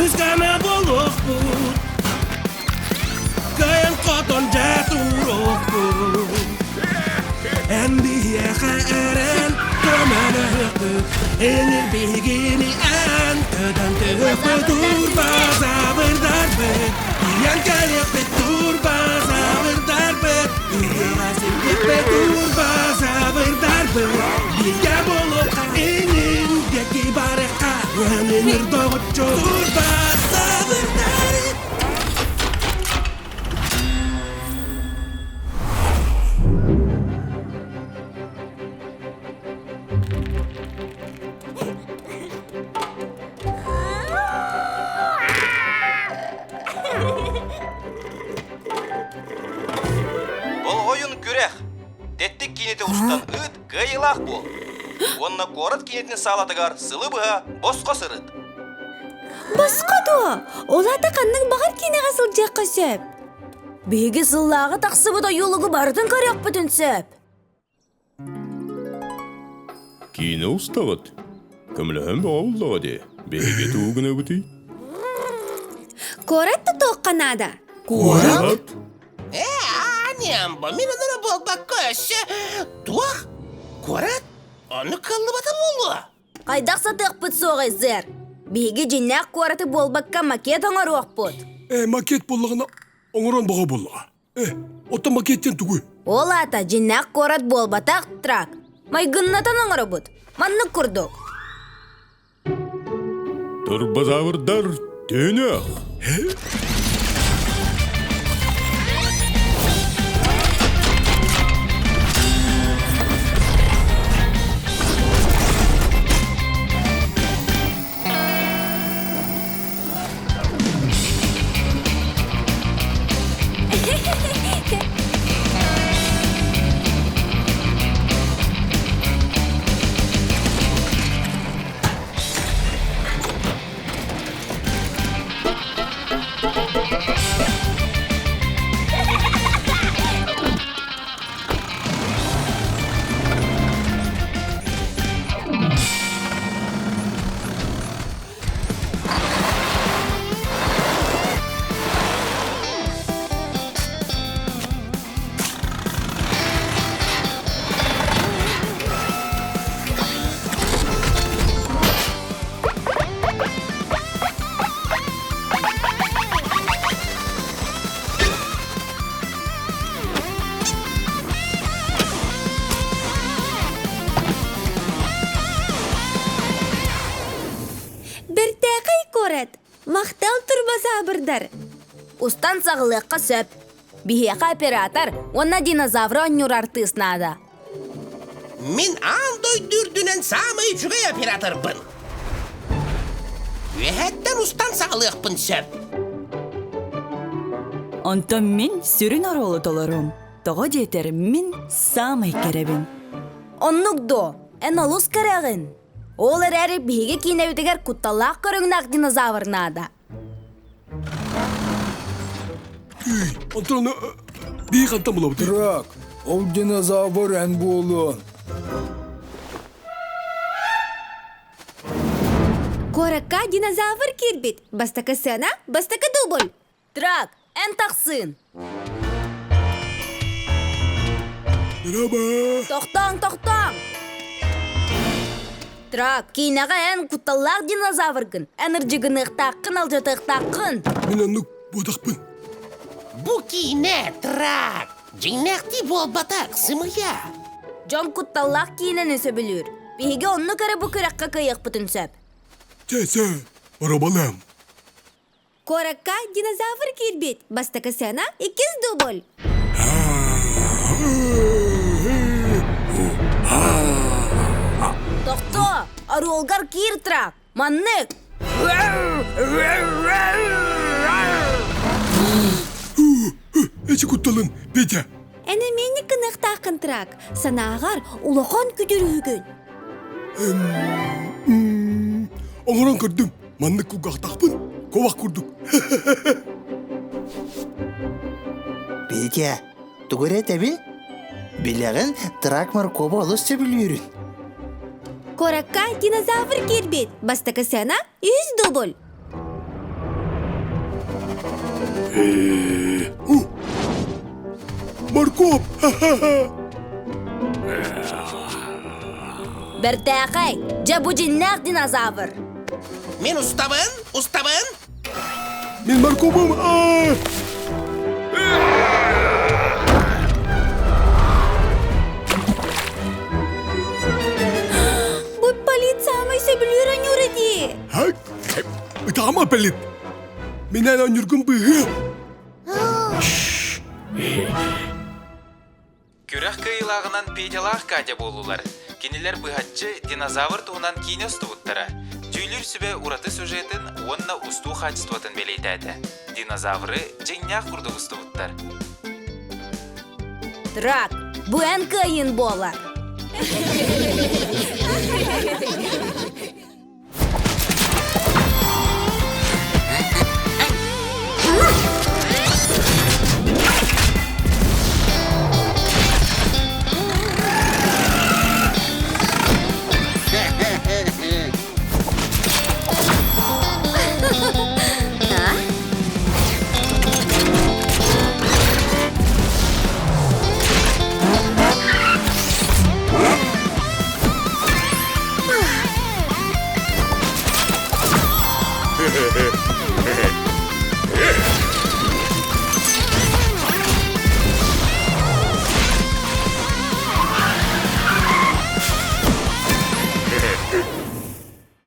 Üzgeme bulup bu Kayan koton jatuh bu Endiye khairan Kamana hıkkı Enir bilgini Antadan tıhıfı Turbaza bir darbe Yan kalıp turbaza bir darbe Yarasin gibi turbaza bir darbe Bilge bulup Enin Deki bareka Enir doğucu Turbaza bir darbe Бұл ойын күрек. Деттік кенеті ұстан ұт ғайылақ бол. Онына қорыт кенетіне салатығар сылы бұға босқа сырыд. Басқа да, олата қанның бағар кенеға сылжаққа сөп. Беге сыллағы тақсы бұда юлығы бардың қаряқ бүтін сөп. Кине ұстағыд. Көміліғын бағылығы де. Беге туғыны бұты. Коратты тоққанада. Қорат? Анямба, мен анара болбақ көші. Туақ, көрет, оны қылы бата болу. Қайдақ сатық бұт соғай зір. Беге жиннақ кораты болбаққа макет оңар оқ бұт. Макет болығына оңыран баға болыға. Отта макеттен түгі. Ол ата жиннақ корат болбатақ трак. Майгыннатан оңар бұт. Манны күрдік. Турбазавырдар төнек. Мақтал турбаса бірдір. Устан сағылыққа сөп. Бихеқа оператор, онна динозавры оннюр артысынады. Мен андой дүрдінен самый жүгей оператор бұн. Өйәттен устан сағылықпын сөп. Онтан мен сүрін аролы толарым. Тоғы детер мен самый керебін. Оннугдо, ән олус керегін. Ол әрі бейге кейіне өтігер құтталақ көріңнақ динозаврнада. Антон, бей қантан бұла бұтыр? Трак, ол динозавр ән болуын. Коракка динозавр кербет. Бастакы сена, бастакы дубль. Трак, ән тақсын. Merhaba. Тоқтаң. Трак, кейінеға ән құтталақ динозавргын. Әніржігін ұқтаққын, алжаты ұқтаққын. Мен анық бодақпын. Бұ кейіне, трак. Жиннәқті бол батақ, сымыя. Жон құтталақ кейінен өсі білір. Бейге онны кәрі бұ күрәққа қайық бұтын сөп. Чәсі, арабалам. Коракка динозавр кербет. Бастакы сена, икіз дубль. Тоқто, аролгар кир трак. Маннық. Әші құтталын, Петя. Әні мені қынықтақын трак. Санағар ұлақан күдірігін. Оңыран көрдім. Маннық құғақтақпын. Ковақ көрдік. Петя, түгірет әбіл? Біләғін тракмар коба олыс сөбілерін. Коракка динозавр кербет. Бастакы сена, 100 дубль. Моркоп! Бертақай, жа бу жиннақ динозавр. Мен уставын. Мен моркобым! Бу полиция амайса білерін үреді. Тама пелит! Менен önürgün быгы! Күрәк кыйлагынан пейдалақ кәде болулар. Кенелер бұғатчы динозавр туғынан кейіне ұстығыттара. Түйілер сүбе ураты сюжетін онна ұсту қачыстуатын белейтәді. Динозавры жәннәқ құрды ұстығыттар. Трак, бу ән кайын болар.